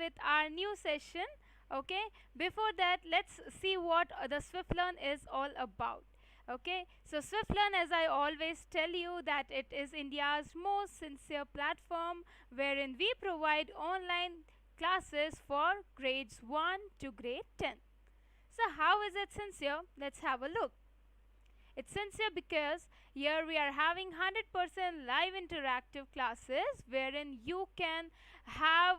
with our new session. Okay, before that, let's see what the Swiflearn is all about. Okay, so Swiflearn, as I always tell you, that it is India's most sincere platform wherein we provide online classes for grades 1 to grade 10. So, how is it sincere? Let's have a look. It's sincere because here we are having 100% live interactive classes wherein you can have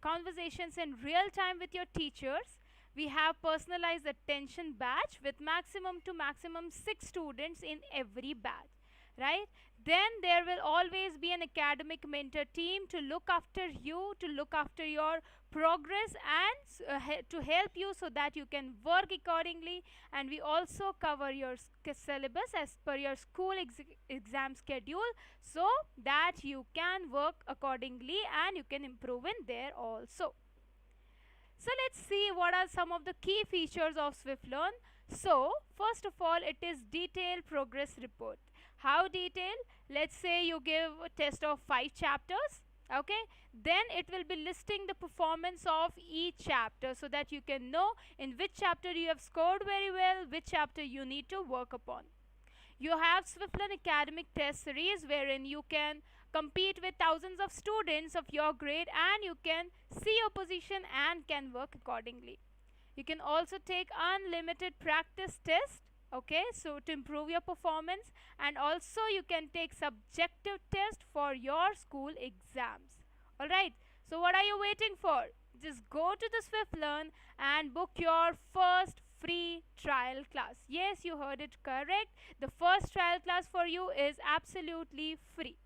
conversations in real time with your teachers. We have personalized attention batch with maximum to maximum 6 students in every batch, right? Then there will always be an academic mentor team to look after you, to look after your progress, and to help you so that you can work accordingly. And we also cover your syllabus as per your school exam schedule so that you can work accordingly and you can improve in there also. So let's see what are some of the key features of Swiflearn. So first of all, it is detailed progress report. How detailed? Let's say you give a test of 5 chapters. Okay, then it will be listing the performance of each chapter so that you can know in which chapter you have scored very well, which chapter you need to work upon. You have Swiflearn academic test series wherein you can compete with thousands of students of your grade and you can see your position and can work accordingly. You can also take unlimited practice test, okay, so to improve your performance, and also you can take subjective test for your school exams. Alright, so what are you waiting for? Just go to the Swiflearn and book your first free trial class. Yes, you heard it correct. The first trial class for you is absolutely free.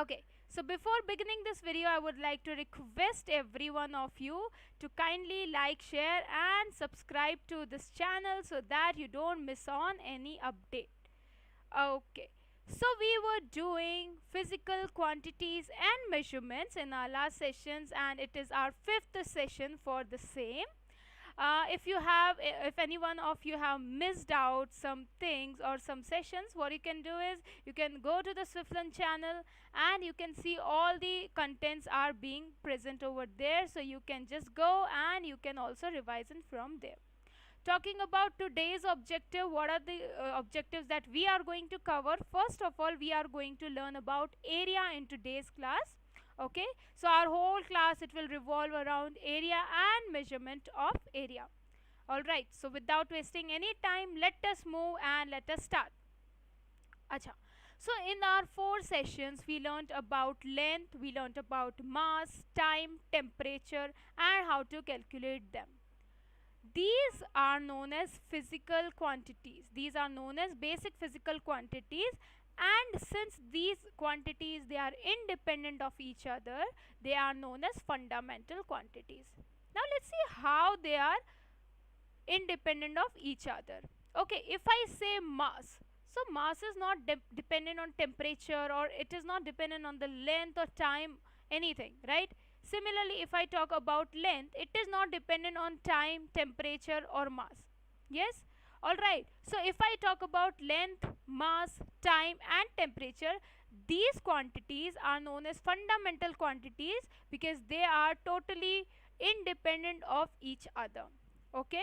Okay, so before beginning this video, I would like to request every one of you to kindly like, share and subscribe to this channel so that you don't miss on any update. Okay, so we were doing physical quantities and measurements in our last sessions, and it is our 5th session for the same. If any one of you have missed out some things or some sessions, what you can do is you can go to the Swiflearn channel and you can see all the contents are being present over there, so you can just go and you can also revise it from there. Talking about today's objective, what are the objectives that we are going to cover? First of all, we are going to learn about area in today's class. Okay, so our whole class, it will revolve around area and measurement of area. Alright, so without wasting any time, let us move and let us start. Acha. So in our 4 sessions, we learnt about length, we learnt about mass, time, temperature and how to calculate them. These are known as physical quantities. These are known as basic physical quantities, and since these quantities, they are independent of each other, they are known as fundamental quantities. Now let's see how they are independent of each other. Okay, if I say mass, so mass is not dependent on temperature, or it is not dependent on the length or time, anything, right? Similarly, if I talk about length, it is not dependent on time, temperature or mass. Yes? Alright, so if I talk about length, mass, time and temperature, these quantities are known as fundamental quantities because they are totally independent of each other. Okay?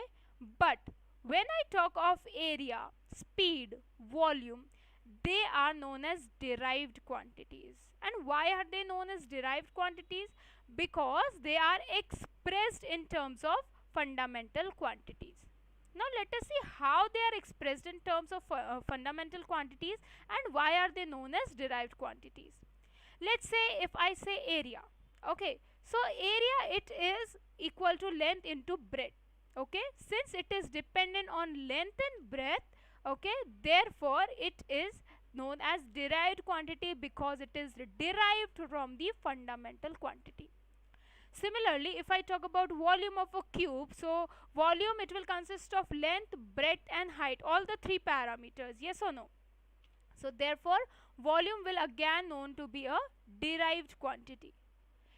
But when I talk of area, speed, volume, they are known as derived quantities. And why are they known as derived quantities? Because they are expressed in terms of fundamental quantities. Now let us see how they are expressed in terms of fundamental quantities and why are they known as derived quantities. Let's say if I say area. Okay, so area, it is equal to length into breadth. Okay, since it is dependent on length and breadth, okay, therefore it is known as derived quantity because it is derived from the fundamental quantity. Similarly, if I talk about volume of a cube, so volume, it will consist of length, breadth and height, all the 3 parameters, yes or no? So therefore, volume will again known to be a derived quantity.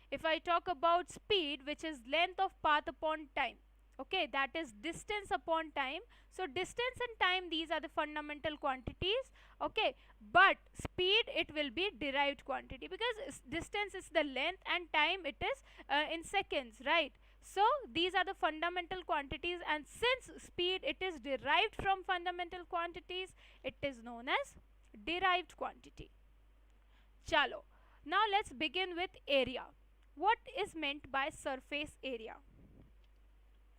If I talk about speed, which is length of path upon time, Okay, that is distance upon time. So distance and time, these are the fundamental quantities. Okay, but speed, it will be derived quantity, because distance is the length and time it is in seconds, right? So these are the fundamental quantities, and since speed it is derived from fundamental quantities, it is known as derived quantity. Chalo, now let's begin with area. What is meant by surface area?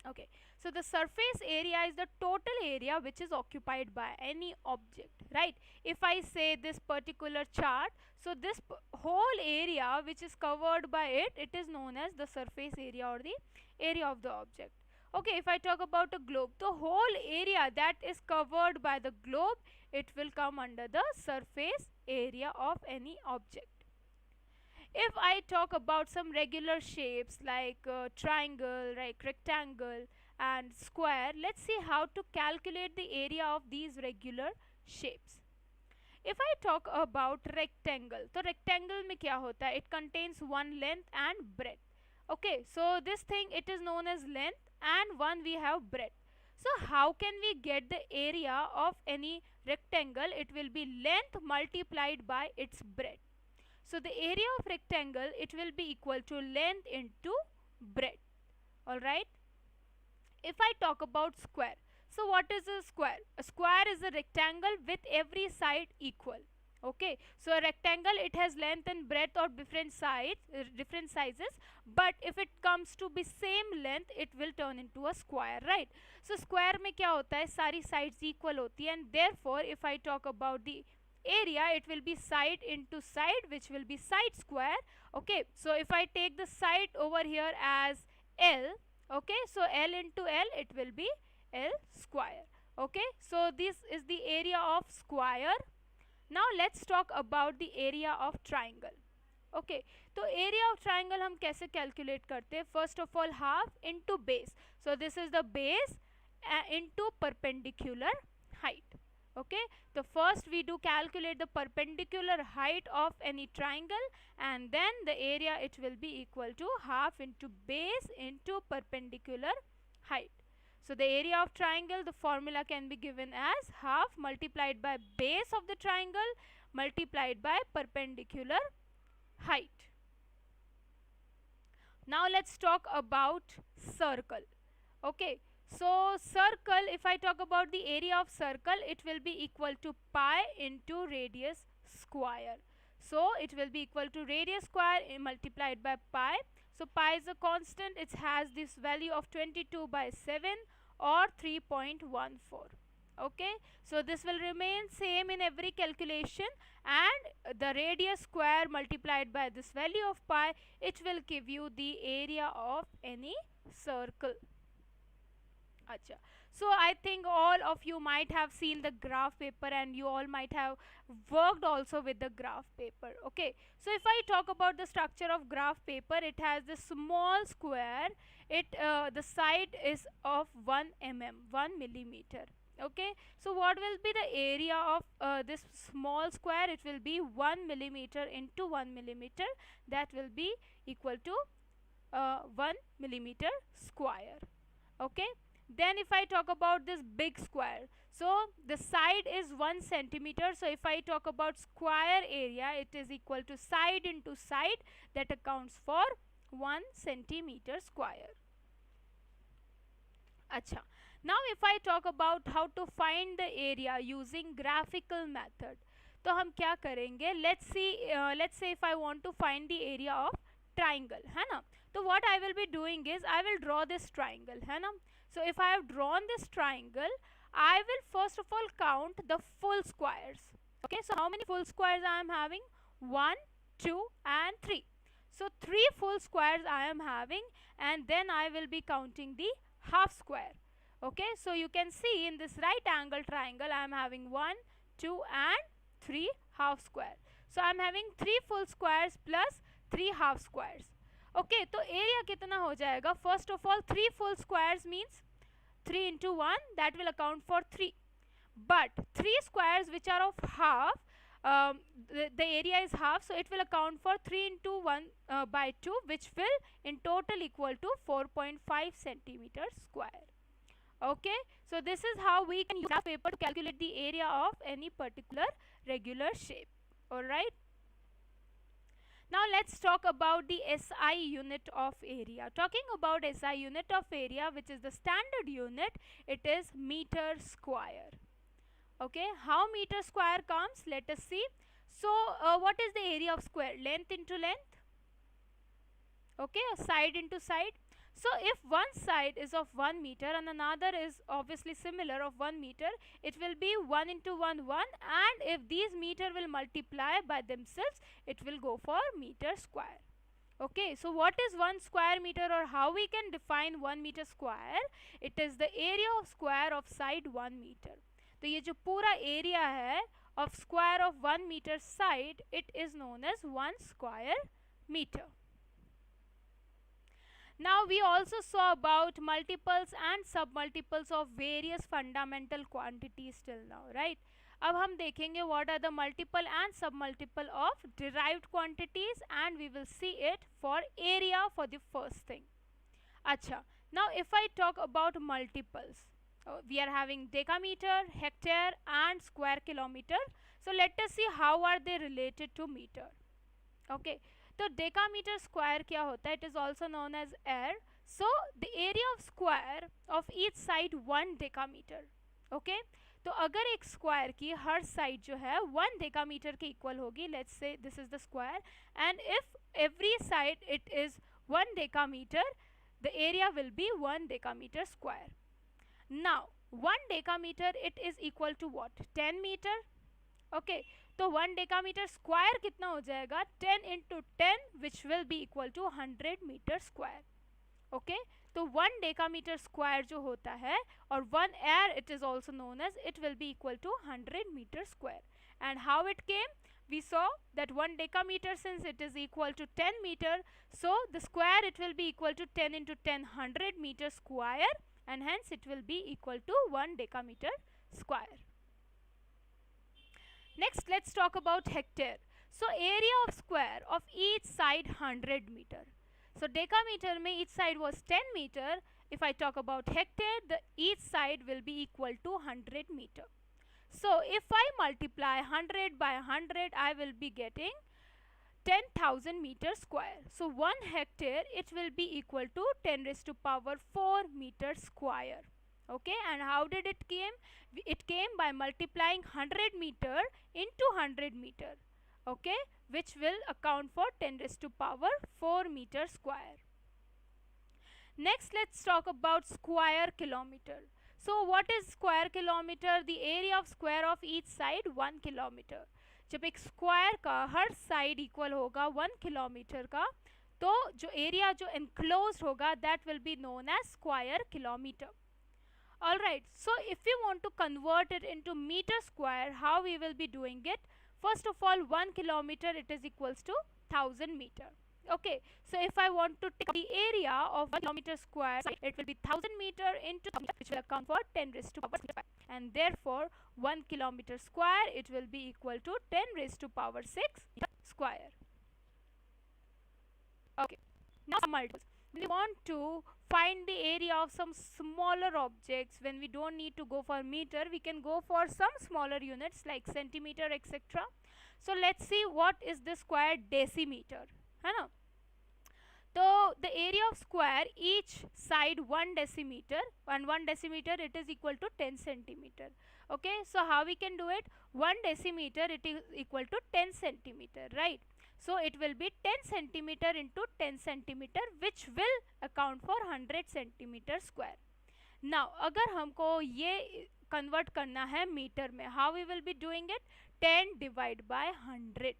Okay, so the surface area is the total area which is occupied by any object, right? If I say this particular chart, so this whole area which is covered by it, it is known as the surface area or the area of the object. Okay, if I talk about a globe, the whole area that is covered by the globe, it will come under the surface area of any object. If I talk about some regular shapes like triangle, like rectangle and square, let's see how to calculate the area of these regular shapes. If I talk about rectangle, तो rectangle में क्या होता है? It contains one length and breadth. Okay, so this thing, it is known as length, and one we have breadth. So how can we get the area of any rectangle? It will be length multiplied by its breadth. So the area of rectangle, it will be equal to length into breadth. Alright. If I talk about square, so what is a square? A square is a rectangle with every side equal. Okay, so a rectangle, it has length and breadth of different sides, different sizes, but if it comes to be same length, it will turn into a square, right? So square में क्या होता है? सारी sides equal होती है, and therefore if I talk about the area, it will be side into side, which will be side square. Okay, so if I take the side over here as L, okay, so L into L, it will be L square. Okay, so this is the area of square. Now let's talk about the area of triangle. Okay, तो area of triangle हम कैसे calculate करते हैं? First of all, half into base. So this is the base into perpendicular height. Okay, so first we do calculate the perpendicular height of any triangle, and then the area, it will be equal to half into base into perpendicular height. So the area of triangle, the formula can be given as half multiplied by base of the triangle multiplied by perpendicular height. Now let's talk about circle. Okay, so circle, if I talk about the area of circle, it will be equal to pi into radius square. So it will be equal to radius square multiplied by pi. So pi is a constant, it has this value of 22 by 7 or 3.14. Okay, so this will remain same in every calculation, and the radius square multiplied by this value of pi, it will give you the area of any circle. Acha. So I think all of you might have seen the graph paper, and you all might have worked also with the graph paper. Okay, so if I talk about the structure of graph paper, it has this small square. The side is of 1 mm, 1 millimeter. Okay, so what will be the area of this small square? It will be 1 millimeter into 1 millimeter. That will be equal to 1 millimeter square. Okay, then if I talk about this big square, so the side is 1 centimeter. So if I talk about square area, it is equal to side into side, that accounts for 1 centimeter square. Acha. Now if I talk about how to find the area using graphical method, तो हम क्या करेंगे? Let's say if I want to find the area of triangle, है ना? तो what I will be doing is, I will draw this triangle, है ना? So if I have drawn this triangle, I will first of all count the full squares. Okay, so how many full squares I am having? 1, 2 and 3. So 3 full squares I am having, and then I will be counting the half square. Okay, so you can see in this right angle triangle, I am having 1, 2 and 3 half square. So I am having 3 full squares plus 3 half squares. Okay, तो area कितना हो जाएगा? First of all, 3 full squares means 3 into 1, that will account for 3. But 3 squares which are of half, the area is half, so it will account for 3 into 1 by 2, which will in total equal to 4.5 centimeters square. Okay, so this is how we can use graph paper to calculate the area of any particular regular shape. Alright. Now let's talk about the SI unit of area. Talking about SI unit of area, which is the standard unit, it is meter square. Okay, how meter square comes? Let us see. So what is the area of square? Length into length. Okay, side into side. So if one side is of 1 meter and another is obviously similar of 1 meter, it will be 1 into 1 1, and if these meter will multiply by themselves, it will go for meter square. Okay, so what is 1 square meter, or how we can define 1 meter square? It is the area of square of side 1 meter. तो ये जो पूरा area है of square of 1 meter side, it is known as 1 square meter. Now we also saw about multiples and submultiples of various fundamental quantities till now, right? अब हम देखेंगे what are the multiple and submultiple of derived quantities, and we will see it for area for the first thing. अच्छा, now if I talk about multiples, we are having decameter, hectare and square kilometer. So let us see how are they related to meter. Okay, तो decameter square क्या होता है? It is also known as air. So the area of square of each side 1 decameter. Okay, तो अगर एक square की हर side जो है 1 डेकामीटर के इक्वल होगी, let's say this is the square, and if every side it is 1 decametre, the area will be 1 decametre square. Now 1 decametre it is equal to what? 10 metre. Okay, तो 1 decametre square कितना हो जाएगा? 10 into 10 which will be equal to 100 metre square. Okay, तो 1 decametre square जो होता है, और 1 are it is also known as, it will be equal to 100 metre square. And how it came? We saw that 1 decameter, since it is equal to 10 meter, so the square it will be equal to 10 into 10, 100 meter square, and hence it will be equal to 1 decameter square. Next, let's talk about hectare. So area of square of each side 100 meter. So decameter में each side was 10 meter. If I talk about hectare, the each side will be equal to 100 meter. So if I multiply 100 by 100, I will be getting 10,000 meter square. So 1 hectare it will be equal to 10 raised to power 4 meter square. Okay, and how did it came? It came by multiplying 100 meter into 100 meter. Okay, which will account for 10 raised to power 4 meter square. Next, let's talk about square kilometer. So what is square kilometer? The area of square of each side 1 kilometer. जब एक square का हर side equal होगा 1 kilometre का, तो जो area जो enclosed होगा that will be known as square kilometer. Alright, so if we want to convert it into meter square, how we will be doing it? First of all, 1 kilometer it is equals to 1000 meter. Okay, so if I want to take the area of 1 kilometer square, it will be 1000 meter into 1000, which will account for 10 raised to power 6, and therefore 1 kilometer square it will be equal to 10 raised to power 6 square. Okay, now multiples. We want to find the area of some smaller objects. When we don't need to go for meter, we can go for some smaller units like centimeter, etc. So let's see what is the square decimeter, है ना? So the area of square each side 1 decimeter, and 1 decimeter it is equal to 10 centimeter. Okay, so how we can do it? 1 decimeter it is equal to 10 centimeter, right? So it will be 10 centimeter into 10 centimeter, which will account for 100 centimeter square. Now अगर हमको ये convert करना है metre में, how we will be doing it? 10 divided by 100.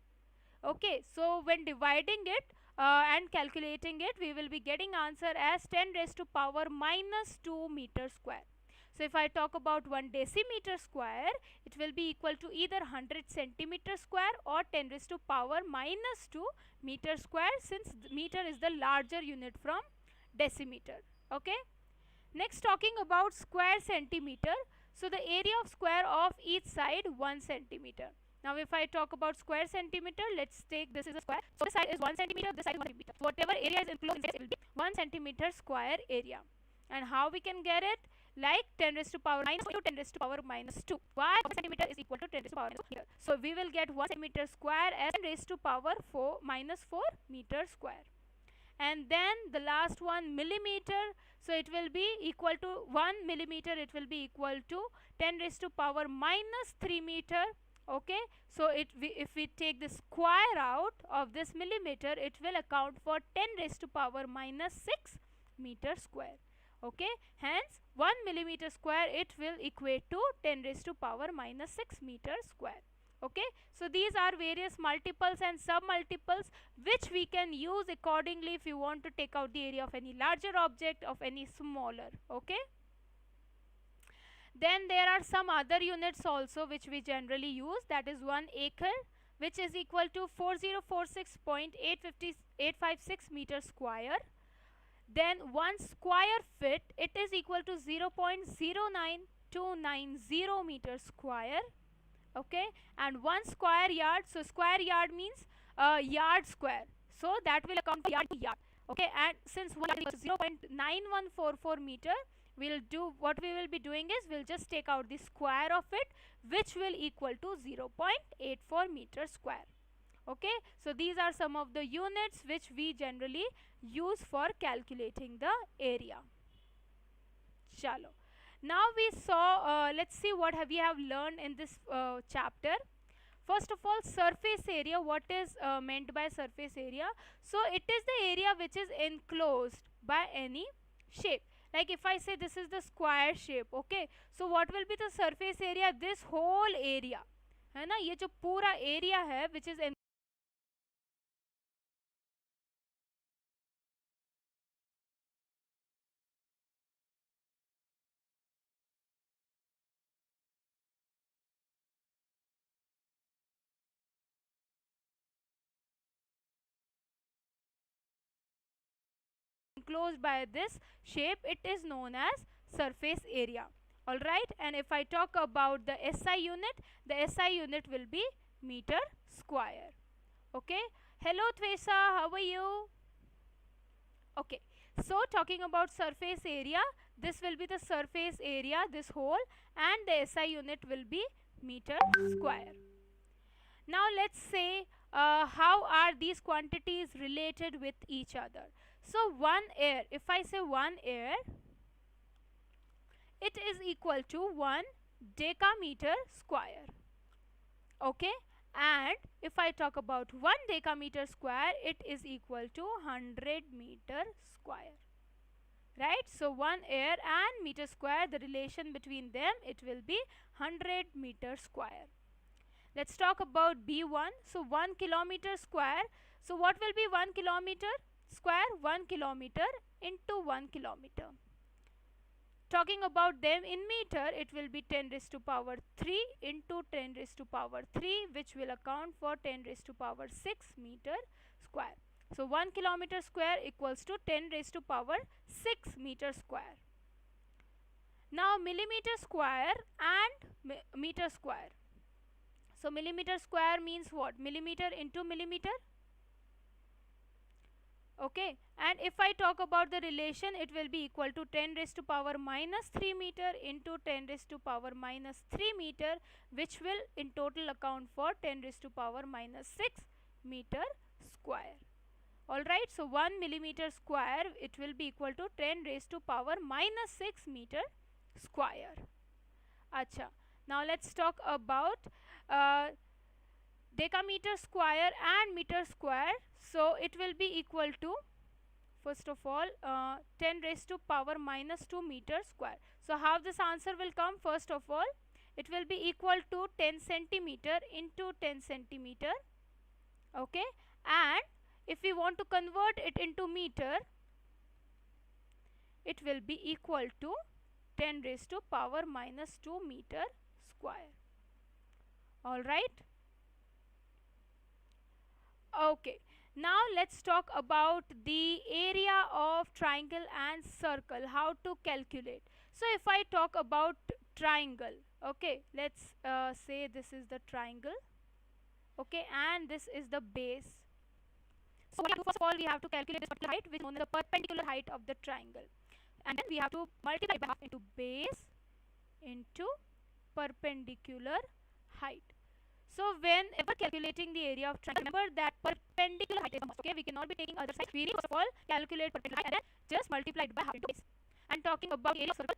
Okay, so when dividing it and calculating it, we will be getting answer as 10 raised to power minus 2 meter square. So if I talk about 1 decimeter square, it will be equal to either 100 centimeter square or 10 raised to power minus 2 meter square, since meter is the larger unit from decimeter. Okay, next talking about square centimeter. So the area of square of each side 1 centimeter. Now if I talk about square centimeter, let's take this is a square. So this side is 1 centimeter, this side is 1 centimeter. So whatever area is enclosed inside, it will be 1 centimeter square area. And how we can get it? Like 10 raised to power minus 4 into 10 raised to power minus 2. Why 1 centimeter is equal to 10 raised to power minus 4 meter? So we will get 1 centimeter square as 10 raised to power 4 minus 4 meter square. And then the last one, millimeter. So it will be equal to 1 millimeter, it will be equal to 10 raised to power minus 3 meter. Okay, so if we take the square out of this millimeter, it will account for 10 raised to power minus 6 meter square. Okay, hence 1 millimeter square, it will equate to 10 raised to power minus 6 meter square. Okay, so these are various multiples and submultiples which we can use accordingly if you want to take out the area of any larger object, of any smaller. Okay, then there are some other units also which we generally use, that is 1 acre, which is equal to 4046.856 meter square. Then 1 square foot, it is equal to 0.09290 meter square. Okay, and 1 square yard, so square yard means yard square, so that will account for yard to yard. Okay, and since 1 yard is 0.9144 meter, we'll do what we will be doing is we'll just take out the square of it, which will equal to 0.84 meter square. Okay, so these are some of the units which we generally use for calculating the area. Chalo. Now we saw, let's see what we have learned in this chapter. First of all, surface area. What is meant by surface area? So it is the area which is enclosed by any shape. Like if I say this is the square shape, okay, so what will be the surface area? This whole area, है ना, ये जो पूरा area है which is enclosed by this shape, it is known as surface area. Alright, and if I talk about the SI unit, the SI unit will be meter square. Okay, hello Tvesa, how are you? Okay, so talking about surface area, this will be the surface area, this whole, and the SI unit will be meter square. Now let's say how are these quantities related with each other. So 1 air, if I say 1 air, it is equal to 1 decameter square. Okay, and if I talk about 1 decameter square, it is equal to 100 meter square. Right, so 1 air and meter square, the relation between them, it will be 100 meter square. Let's talk about B1. So 1 kilometer square. So what will be 1 kilometer square? 1 kilometer into 1 kilometer. Talking about them in meter, it will be 10 raised to power 3 into 10 raised to power 3, which will account for 10 raised to power 6 meter square. So 1 kilometer square equals to 10 raised to power 6 meter square. Now millimeter square and meter square. So millimeter square means what? Millimeter into millimeter. Okay, and if I talk about the relation, it will be equal to 10 raised to power minus 3 meter into 10 raised to power minus 3 meter, which will in total account for 10 raised to power minus 6 meter square. Alright, so 1 millimeter square, it will be equal to 10 raised to power minus 6 meter square. Acha, now let's talk about decameter square and meter square. So it will be equal to, first of all, 10 raised to power minus 2 meter square. So how this answer will come? First of all, it will be equal to 10 centimeter into 10 centimeter. Okay, and if we want to convert it into meter, it will be equal to 10 raised to power minus 2 meter square. Alright. Okay, now let's talk about the area of triangle and circle, how to calculate. So if I talk about triangle, okay, let's say this is the triangle. okay, and this is the base. So what we have to, first of all, we have to calculate this particular height, which is known as the perpendicular height of the triangle, and then we have to multiply by half into base into perpendicular height. So whenever calculating the area of triangle, remember that perpendicular height is a must. Okay, we cannot be taking other side. We need first of all calculate perpendicular height and then just multiply it by half into base. And talking about area of circle,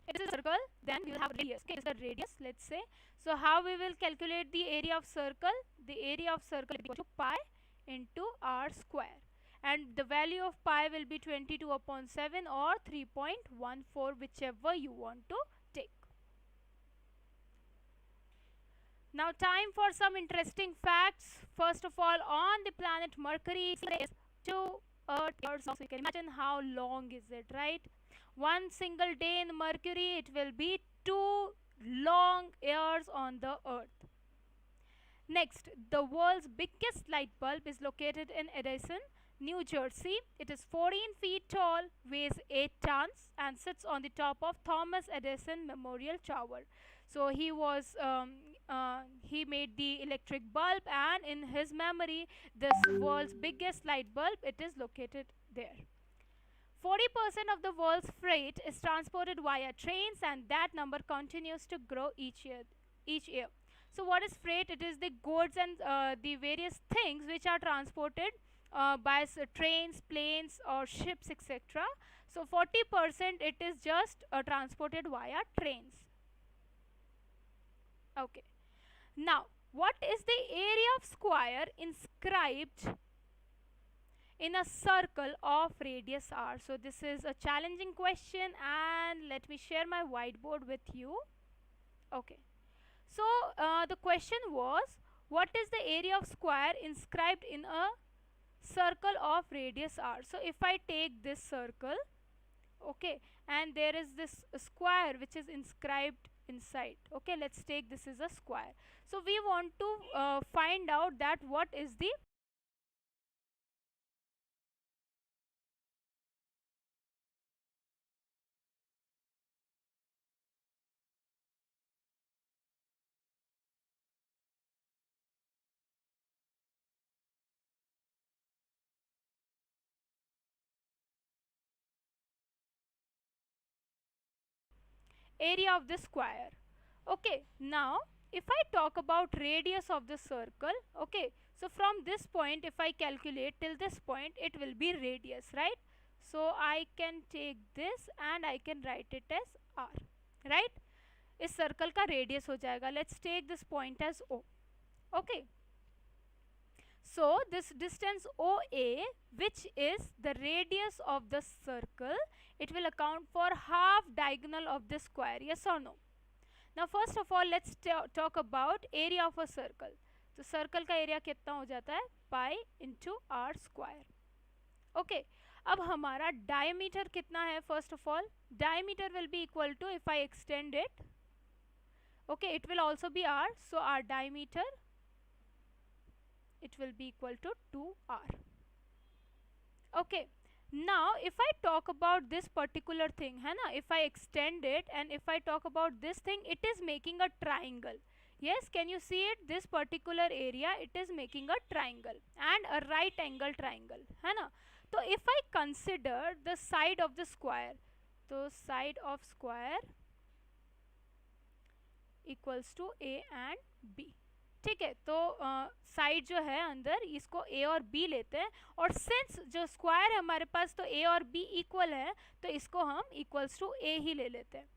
if this is a circle, then we will have radius. Okay, this is the radius, let's say. So how we will calculate the area of circle? The area of circle is equal to pi into r square, and the value of pi will be 22 upon 7 or 3.14, whichever you want to take. Now time for some interesting facts. First of all, on the planet Mercury is to Earth years. So you can imagine how long is it, right? One single day in Mercury, it will be 2 long years on the Earth. Next, the world's biggest light bulb is located in Edison, New Jersey. It is 14 feet tall, weighs 8 tons, and sits on the top of Thomas Edison Memorial Tower. So he made the electric bulb, and in his memory, this world's biggest light bulb, it is located there. 40% of the world's freight is transported via trains, and that number continues to grow each year. So what is freight? It is the goods and the various things which are transported by trains, planes, or ships, etc. So 40% it is just transported via trains. Okay. Now, what is the area of square inscribed in a circle of radius r? So this is a challenging question, and let me share my whiteboard with you. Okay. So the question was, what is the area of square inscribed in a circle of radius r? So if I take this circle, okay, and there is this square which is inscribed inside. Okay, let's take this is a square. So we want to find out that what is the area of the square. Okay, now if I talk about radius of the circle, okay, so from this point if I calculate till this point, it will be radius, right? So I can take this and I can write it as r, right? इस circle का radius हो जाएगा. Let's take this point as O. Okay, so this distance OA, which is the radius of the circle, it will account for half diagonal of the square. Yes or no? Now first of all, let's talk about area of a circle. तो circle का area कितना हो जाता है? Pi into r square. Okay, अब हमारा diameter कितना है? First of all, diameter will be equal to, if I extend it, okay, it will also be r, so our diameter, it will be equal to 2r. Okay, now if I talk about this particular thing, है ना, if I extend it and if I talk about this thing, it is making a triangle. Yes, can you see it? This particular area, it is making a triangle and a right angle triangle, है ना. So if I consider the side of the square, so side of square equals to a and b. ठीक है, तो side जो है अंदर, इसको ए और बी लेते हैं, और सिंस जो स्क्वायर है हमारे पास, तो ए और बी इक्वल है, तो इसको हम इक्वल्स टू ए ही ले लेते हैं.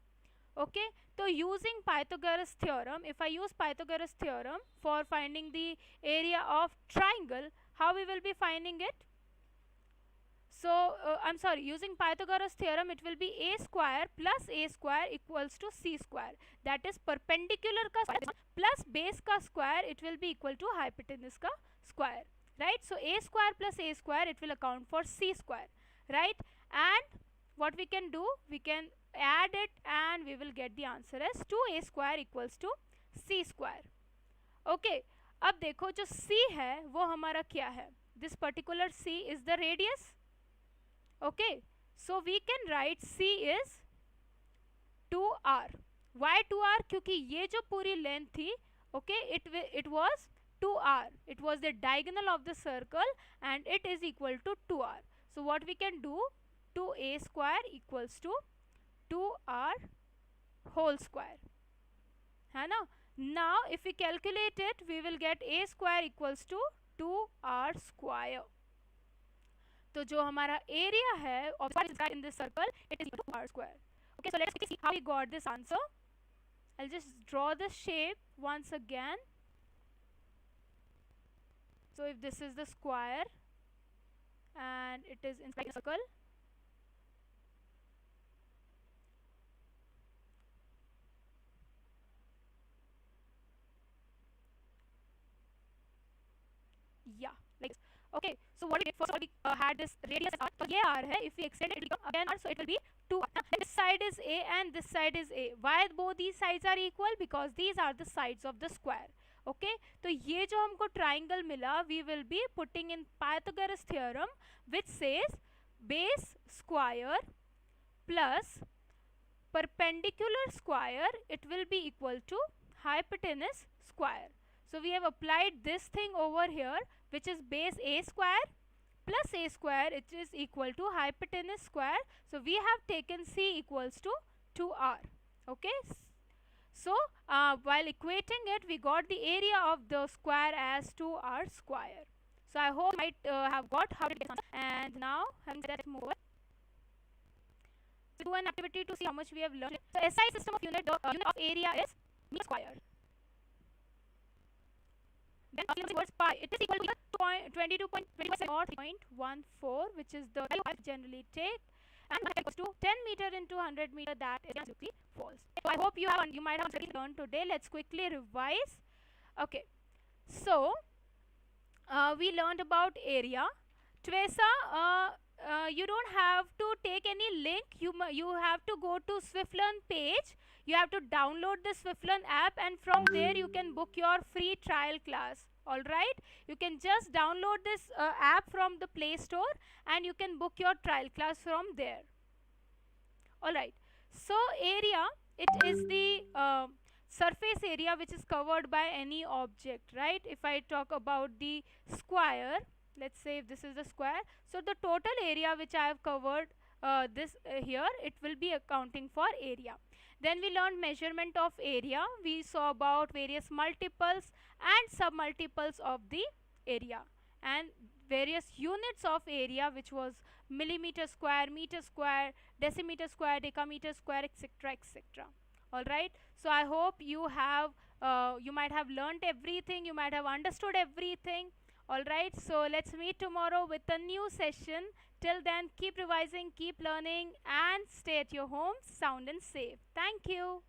ओके, तो using Pythagoras theorem, if I use Pythagoras theorem for finding the area of triangle, how we will be finding it? So I'm sorry, using Pythagoras theorem, it will be a square plus a square equals to c square. That is perpendicular ka square plus base ka square, it will be equal to hypotenuse ka square, right? So a square plus a square, it will account for c square, right? And what we can do, we can add it and we will get the answer as 2a square equals to c square. Okay, अब देखो जो c है वो हमारा क्या है? This particular c is the radius. Okay, so we can write c is 2r. Why 2r? क्योंकि ये जो पूरी लेंथ थी, okay, it was 2r. It was the diagonal of the circle and it is equal to 2r. So what we can do, 2a square equals to 2r whole square, है ना. Now if we calculate it, we will get a square equals to 2r square. तो जो हमारा area है of in this circle, it is equal to r square. Okay, so let's see how we got this answer. I'll just draw the shape once again. So if this is the square and it is inside the circle, yeah, like this. Okay, so what we did, first of all we had this radius r, so ये r है, if we extend it, it will become again r, so it will be 2r. This side is a and this side is a. Why both these sides are equal? Because these are the sides of the square. Okay, तो ये जो हमको triangle मिला, we will be putting in Pythagoras theorem, which says base square plus perpendicular square, it will be equal to hypotenuse square. So we have applied this thing over here, which is base a square plus a square, it is equal to hypotenuse square. So we have taken c equals to 2r. Okay, so while equating it, we got the area of the square as 2r square. So I hope you might have got how to get this answer. And now, having said that, let's move over. So do an activity to see how much we have learned. So SI system of unit, the unit of area is meter square. Then towards pi, it is equal to 22.27 or 3.14, which is the value I generally take, and equals to 10 meter into 100 meter, that is absolutely false. So I hope you might have learned today. Let's quickly revise. Okay, so we learned about area. Tvesa, you don't have to take any link. You have to go to Swiflearn page. You have to download the Swiflearn app, and from there you can book your free trial class. Alright, you can just download this app from the Play Store and you can book your trial class from there. Alright, so area, it is the surface area which is covered by any object, right? If I talk about the square, let's say if this is the square, so the total area which I have covered this here, it will be accounting for area. Then we learned measurement of area. We saw about various multiples and submultiples of the area and various units of area, which was millimeter square, meter square, decimeter square, decameter square, etc., etc. Alright, so I hope you have you might have learnt everything, you might have understood everything. Alright, so let's meet tomorrow with a new session. Till then, keep revising, keep learning, and stay at your home sound and safe. Thank you.